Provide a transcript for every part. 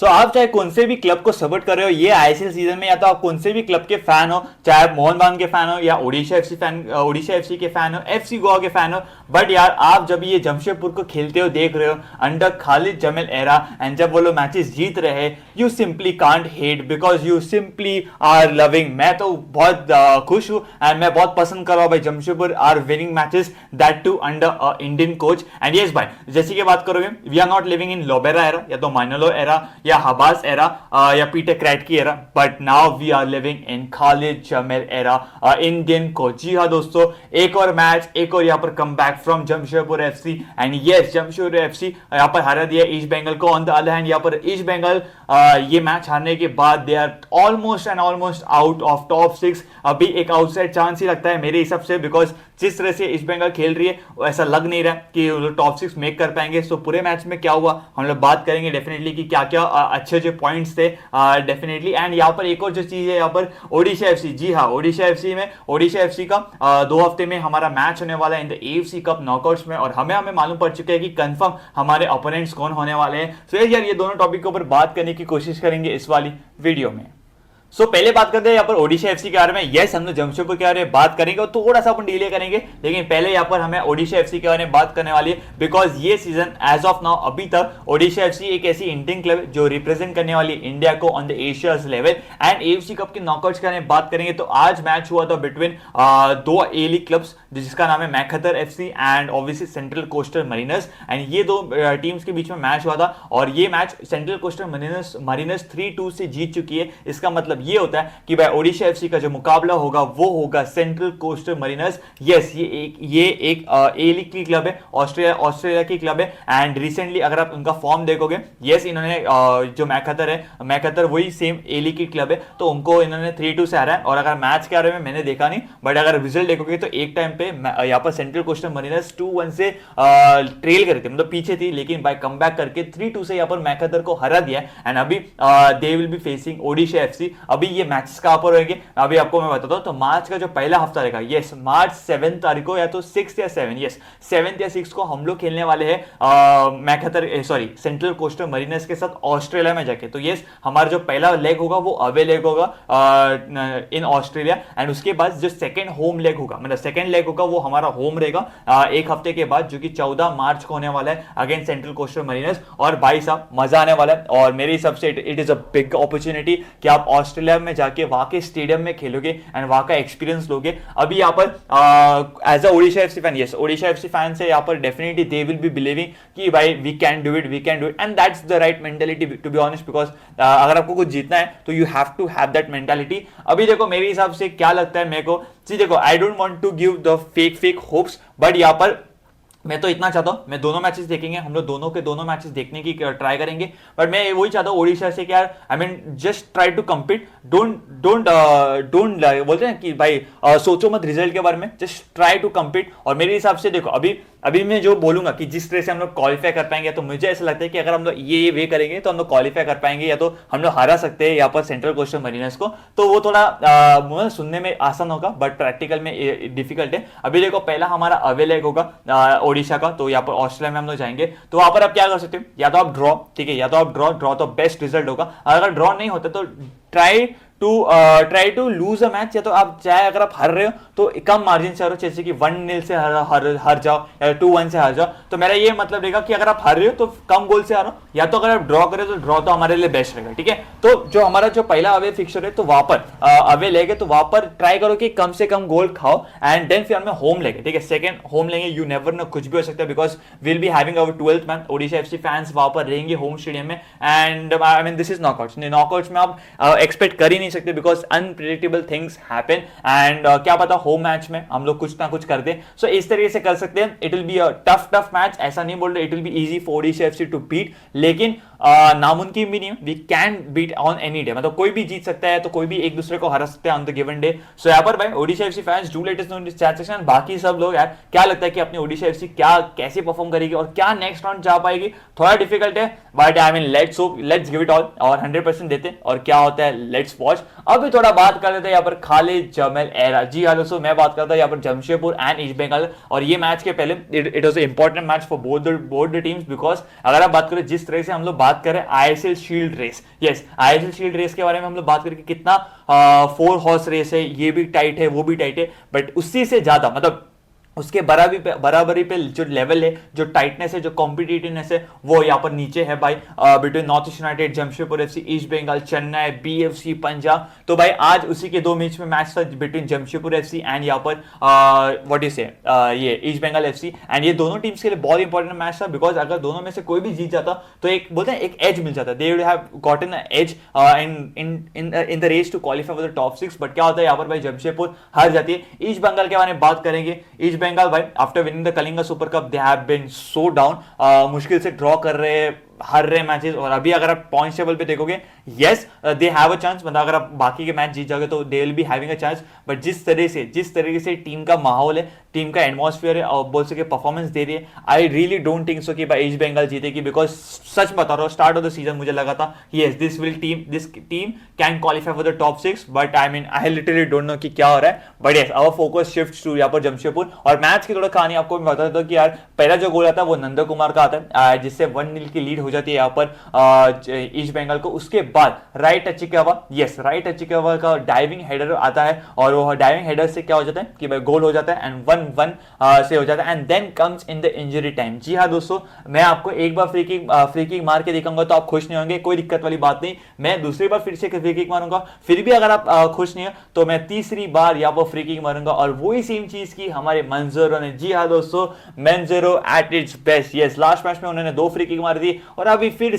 आप चाहे कौन से भी क्लब को सपोर्ट कर रहे हो ये आईएसएल सीजन में, या तो आप कौन से भी क्लब के फैन हो, चाहे आप मोहन बागान के फैन हो या Odisha FC fan, Odisha FC के फैन हो, एफसी गोवा के फैन हो, बट यार आप जब ये जमशेदपुर को खेलते हो देख रहे हो under Khalid Jamil era, and जब वो लोग मैचेस जीत रहे हैं, you simply can't hate because you simply are loving. मैं तो बहुत खुश हूं एंड मैं बहुत पसंद कर रहा हूं भाई, Jamshedpur are winning matches, that to under Indian coach. And yes भाई, जैसे की बात करोगे, we are not living in Lobera era या तो माइनोलो एरा या हबास एरा या Peter Kratky era, but now we are living in Khalid Jamil era, Indian coach. जी हाँ दोस्तों, एक और मैच, एक और यहाँ पर come back from Jamshedpur FC, and yes Jamshedpur FC यहाँ पर हरा दिया ईस्ट बंगाल को। ऑन द अदर हैंड यहाँ पर ईस्ट बंगाल ये मैच हारने के बाद they are almost and almost out of top 6। अभी एक आउटसाइड चांस ही लगता है मेरे हिसाब से, बिकॉज जिस तरह से ईस्ट बंगाल खेल रही है ऐसा लग नहीं रहा कि वो टॉप 6 मेक कर पाएंगे। सो पूरे मैच में क्या हुआ हम लोग बात करेंगे डेफिनेटली कि क्या क्या अच्छे जो पॉइंट्स थे डेफिनेटली। एंड यहाँ पर एक और जो चीज है यहाँ पर ओडिशा एफसी, जी हाँ ओडिशा एफसी में, ओडिशा एफसी का 2 हफ्ते में हमारा मैच होने वाला है in the AFC cup knockouts में, और हमें मालूम पड़ चुका है कि कंफर्म हमारे ओपोनेंट्स कौन होने वाले हैं। सो यार ये दोनों टॉपिक के ऊपर बात करने की कोशिश करेंगे इस वाली वीडियो में। पहले बात करते हैं यहाँ पर ओडिशा एफसी के बारे में। यस, हम लोग जमशेदपुर के बारे में बात करेंगे और थोड़ा सा अपन डिले करेंगे, लेकिन पहले यहाँ पर हमें ओडिशा एफसी के बारे में बात करने वाली है, बिकॉज ये सीजन एज ऑफ नाउ अभी तक ओडिशा एफसी एक ऐसी इंडियन क्लब जो रिप्रेजेंट करने वाली है इंडिया को on the Asia's level. And AFC cup के नॉकआउट्स के बारे में बात करेंगे तो आज मैच हुआ था बिटवीन 2 ए लीग क्लब्स जिसका नाम है Macarthur FC and obviously Central Coastal Mariners, and ये 2 टीम्स के बीच में मैच हुआ था और ये मैच सेंट्रल कोस्टल मरीनर्स 3-2 से जीत चुकी है। इसका मतलब ये होता है कि भाई ओडिशा एफसी का जो मुकाबला होगा वो होगा सेंट्रल कोस्टल मरीनर्स। यस, ये एक ए लीग की क्लब है, ऑस्ट्रेलिया की क्लब है, एंड रिसेंटली अगर आप उनका फॉर्म देखोगे, यस इन्होंने जो मैकहतर वही सेम ए लीग की क्लब है, तो उनको इन्होंने 3-2 से हारा है। और अगर मैच के बारे में मैंने देखा नहीं, बट अगर रिजल्ट देखोगे तो एक टाइम पे यहाँ पर सेंट्रल कोस्टल मरीनर्स 2-1 से ट्रेल कर थी, मतलब पीछे थी, लेकिन बाय कमबैक करके 3-2 से यहाँ पर मैकहतर को हरा दिया। एंड अभी दे will be facing Odisha FC. अभी ये मैचेस कहां पर होंगे अभी आपको मैं बताता हूं। तो मार्च का जो पहला हफ्ता रहेगा, यस मार्च 7 तारीख को, या तो 6 या 7, यस 7 या 6 को हम लोग खेलने वाले हैं मैकहतर सॉरी सेंट्रल कोस्टल मरीनर्स के साथ ऑस्ट्रेलिया में जाके। तो यस हमारा जो पहला लेग होगा वो अवे लेग होगा इन ऑस्ट्रेलिया, एंड उसके बाद जो सेकंड होम लेग होगा, मतलब सेकंड लेग होगा वो हमारा होम रहेगा एक हफ्ते के बाद, जो कि 14 मार्च को होने वाला है अगेंस्ट सेंट्रल कोस्टल मरीनर्स। और भाई साहब मजा आने वाला है, और मेरे हिसाब से it is a big opportunity कि आप ऑस्ट्रेलिया में जाके वहां के स्टेडियम में खेलोगे एंड वहां का एक्सपीरियंस लोगे। अभी यहाँ पर as a Odisha FC fan, yes Odisha FC fan से यहाँ पर definitely they will be believing कि भाई we can do it and that's the right mentality to be honest, because अगर आपको कुछ जीतना है तो you have to have that mentality. अभी देखो मेरे हिसाब से क्या लगता है मेरे को, जी देखो I don't want to give the fake hopes, but यहाँ पर मैं तो इतना चाहता हूं, मैं दोनों मैचेस देखेंगे, हम लोग दोनों के दोनों मैचेस देखने की ट्राई करेंगे, बट मैं वही चाहता हूं ओडिशा से कि यार I mean just try to compete, don't बोलते हैं कि भाई सोचो मत रिजल्ट के बारे में, जस्ट ट्राई टू कम्पीट। और मेरे हिसाब से देखो अभी मैं जो बोलूंगा कि जिस तरह से हम लोग क्वालिफाई कर पाएंगे, तो मुझे ऐसा लगता है कि अगर हम लोग ये वे करेंगे तो हम लोग क्वालिफाई कर पाएंगे, या तो हम लोग हरा सकते हैं यहाँ पर सेंट्रल कोस्टल मरीनर्स को। तो वो थोड़ा सुनने में आसान होगा बट प्रैक्टिकल में डिफिकल्ट है। अभी देखो पहला हमारा अवे लेग होगा ओडिशा का, तो यहाँ पर ऑस्ट्रेलिया में हम लोग जाएंगे, तो वहां पर आप क्या कर सकते हो, या तो आप ड्रॉ, ठीक है, या तो आप ड्रॉ तो बेस्ट रिजल्ट होगा। अगर ड्रॉ नहीं होता तो try to lose a match, या तो आप चाहे अगर आप हार रहे हो तो कम मार्जिन से हारो, जैसे कि 1-0 से हार जाओ या 2-1 से हार जाओ। तो मेरा ये मतलब रहेगा कि अगर आप हार रहे हो तो कम गोल से हारो, या तो अगर आप ड्रॉ करें तो ड्रॉ तो हमारे लिए बेस्ट रहेगा, ठीक है। तो जो हमारा जो पहला अवे फिक्सचर है तो वहां पर अवे लेगे, तो वहां पर ट्राई करो कि कम से कम गोल खाओ, एंड देन फिर हमें होम लेंगे, ठीक है, सेकंड होम लेंगे, यू नेवर नो कुछ भी हो सकता है, because will be having our 12th match. Odisha FC fans वहां पर रहेंगे होम स्टेडियम में, and I mean this is knockouts में आप एक्सपेक्ट कर ही नहीं सकते, because unpredictable things happen, and क्या पता होम मैच में हम लोग कुछ ना कुछ कर दें। सो इस तरीके से कर सकते हैं। It will be a tough match, ऐसा नहीं बोल रहे it will be easy for Odisha FC to beat, लेकिन नामुमकिन भी नहीं है, we can beat on any day, मतलब कोई भी जीत सकता है, तो कोई भी एक दूसरे को हरा सकते हैं ऑन द गिवन डे। सो यहाँ पर भाई Odisha FC fans do let us know in this chat section. बाकी सब लोग यार क्या लगता है कि अपनी ओडिशा एफसी क्या कैसे परफॉर्म करेगी और क्या नेक्स्ट राउंड जा पाएगी, थोड़ा डिफिकल्ट है, but I mean let's give it all, और 100% देते हैं, और क्या होता है लेट्स वॉच। अभी थोड़ा बात कर लेते हैं यहाँ पर खालिद जमील एरा। जी हाँ दोस्तों, मैं बात करता हूँ यहाँ पर जमशेदपुर एंड ईस्ट बंगाल, और ये मैच के पहले it was important match for both the teams, because अगर आप बात करें जिस तरह से हम लोग बात करें ISL shield race, yes ISL shield race के बारे में हम लोग बात करें कि कितना 4 हॉर्स रेस है, ये भी टाइट है वो भी टाइट है, बट उससे से ज्यादा मतलब उसके बराबरी पे जो लेवल है, जो टाइटनेस है, जो कॉम्पिटिटिवनेस है, वो यहाँ पर नीचे है भाई, between North East United, Jamshedpur FC, East Bengal, Chennai, BFC, Punjab. तो भाई आज उसी के 2 मैच में मैच था बिटवीन जमशेदपुर एफसी एंड यहाँ पर व्हाट यू से ये ईस्ट बंगाल एफसी, एंड ये दोनों टीम्स के लिए बहुत इंपॉर्टेंट मैच था, बिकॉज अगर दोनों में से कोई भी जीत जाता तो एक बोलते हैं एक एज मिल जाता, they would have gotten a edge in the race to qualify for the top 6। But क्या होता है यहाँ पर भाई जमशेदपुर हार जाती है। ईस्ट बंगाल के बारे में बात करेंगे, ईस्ट बंगाल भाई after winning the Kalinga super cup they have been so down, मुश्किल से ड्रॉ कर रहे हैं हर रहे मैचेस, और अभी अगर आप पॉइंट टेबल पे देखोगे yes they have a chance, मतलब अगर आप बाकी के मैच जीत जाओगे तो दे will be having a chance. But जिस तरीके से टीम का माहौल है, टीम का एटमॉस्फेयर है और बोल सके परफॉर्मेंस दे रही है, I really don't think so कि भाई ईस्ट बंगाल जीतेगी, बिकॉज सच बता रहा हूँ स्टार्ट ऑफ द सीजन मुझे लगा था yes this team can qualify for the top 6, but I literally don't know कि क्या हो रहा है। But yes our focus shift to यहाँ पर जमशेदपुर। और मैच की थोड़ा कहानी आपको मैं बता देता हूँ कि यार पहला जो गोल आता है वो नंद कुमार का आता है, जिससे 1-0 की लीड हो जाती है यहाँ पर ईस्ट बंगाल को। उसके बाद राइट अचिकावा का डाइविंग हेडर आता है, और वो डाइविंग हेडर से क्या हो जाता है कि भाई गोल हो जाता है एंड 1-1 से हो जाता है, and then comes in the injury time. जी हाँ दोस्तों, मैं आपको एक बार फ्री किक मार के दिखाऊंगा तो आप खुश नहीं होंगे, कोई दिक्कत वाली बात नहीं, मैं दूसरी बार फिर से फ्री किक मारूंगा, फिर भी अगर आप खुश नहीं हो तो मैं तीसरी बार यहाँ पर फ्री किक मारूंगा, और वही सेम चीज की हमारे मंजरो ने। जी हाँ दोस्तों, Manjaro at its best, yes last match में उन्होंने 2 फ्री किक मार दी, और अभी फिर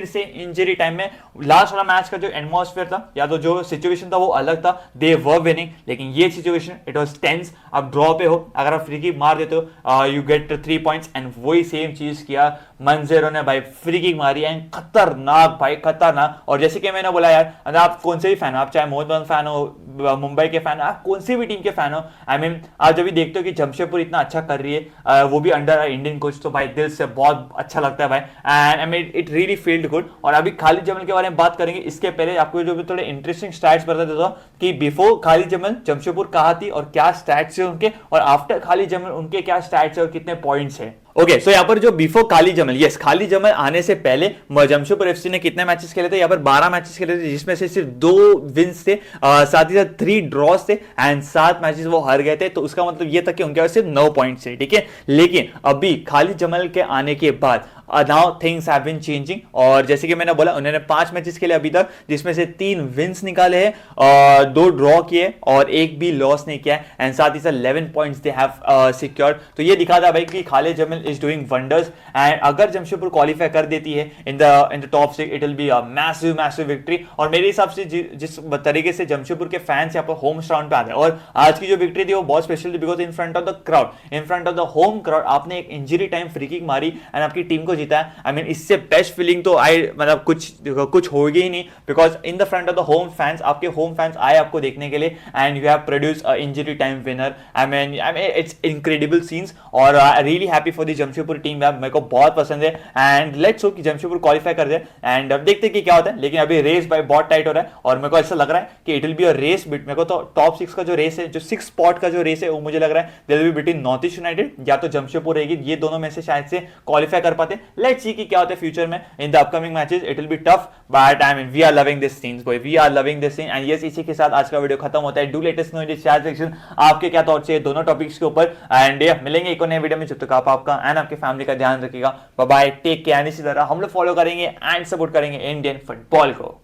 से इंजरी टाइम में लास्ट वाला मैच का जो एटमॉस्फेयर था या तो जो सिचुएशन था वो अलग था, दे वर विनिंग, लेकिन ये सिचुएशन इट वाज टेंस। आप ड्रॉ पे हो, अगर आप फ्री किक मार देते हो यू गेट 3 पॉइंट्स, एंड वही सेम चीज किया मंजेरो ने भाई, फ्री किक मारी एंड खतरनाक भाई खतरनाक। और जैसे कि मैंने बोला यार, अगर आप कौन से भी फैन हो, आप चाहे मोहन फैन हो, मुंबई के फैन हो, आप कौन सी भी टीम के फैन हो, आई मीन आप जब भी देखते हो कि जमशेदपुर इतना अच्छा कर रही है वो भी अंडर इंडियन कोच, तो भाई दिल से बहुत अच्छा लगता है भाई, and I mean it really field good. और अभी खालिद जमल के बारे में बात करेंगे, इसके पहले आपको जो भी थोड़े इंटरेस्टिंग स्टैट्स बता देता हूं कि बिफोर खालिद जमल जमशेदपुर कहां थी और क्या स्टैट्स है उनके, और आफ्टर खालिद जमल उनके क्या स्टैट्स है और कितने पॉइंट्स है। ओके सो यहाँ पर जो बिफोर खालिद जमल, यस खालिद जमल आने से पहले जमशेदपुर एफसी ने कितने मैचेस खेले थे, यहाँ पर 12 मैचेस खेले थे, जिसमें से सिर्फ 2 विन्स थे, साथ ही साथ 3 ड्रॉस थे एंड 7 मैचेस वो हार गए थे। तो उसका मतलब ये था कि उनके पास सिर्फ 9 पॉइंट्स थे, ठीक है। लेकिन अभी खालिद जमल के आने के बाद now things have been changing, और जैसे कि मैंने बोला उन्होंने 5 मैचेस खेले अभी तक, जिसमें से 3 विन्स निकाले हैं, 2 ड्रॉ किए और 1 भी लॉस नहीं किया, एंड साथ ही साथ 11 पॉइंट्स दे हैव सिक्योर्ड। तो ये दिखाता भाई कि खालिद जमल इज डूइंग वंडर्स, एंड अगर जमशेदपुर क्वालिफाई कर देती है in the top 6 it will be a massive victory. और मेरे हिसाब से जिस तरीके से जमशेदपुर के फैंस यहाँ पर होम ग्राउंड पे आते हैं, और आज की जो विक्ट्री थी वो बहुत स्पेशल थी, because in front of the crowd, in front of the home crowd आपने एक इंजरी टाइम फ्री किक मारी एंड आपकी टीम को जीता है। आई मीन इससे बेस्ट फीलिंग तो मतलब कुछ होगी ही नहीं, because in the front of the home fans, आपके होम फैंस आए आपको देखने के लिए, and you have produce a injury time winner. I mean it's incredible scenes, और really happy for the Jamshedpur team, मेरे को बहुत पसंद है, एंड लेट्स होप कि जमशेदपुर क्वालिफाई कर दे, एंड अब देखते हैं कि क्या होता है। लेकिन अभी रेस भाई बहुत टाइट हो रहा है, और मेरे को ऐसा लग रहा है कि it will be a race मेरे को तो टॉप 6 का जो रेस है, जो 6 स्पॉट का जो रेस है, वो मुझे लग रहा है दिल be between North East United या तो जमशेदपुर रहेगी, ये दोनों में से शायद से क्वालिफाई कर पाते। लेट्स सी कि क्या होता है फ्यूचर में in the upcoming matches, it will be tough, but I mean we are loving this scenes boy, we are loving this scene. And yes इसी के साथ आज का वीडियो खत्म होता है। Do let us know in the chat section आपके क्या थॉट्स है दोनों टॉपिक्स के ऊपर, एंड मिलेंगे एक और नए वीडियो में, जब तक आप आपका एंड आपके फैमिली का ध्यान रखिएगा। Bye bye, take care. इसी तरह हम लोग फॉलो करेंगे एंड सपोर्ट करेंगे इंडियन फुटबॉल को।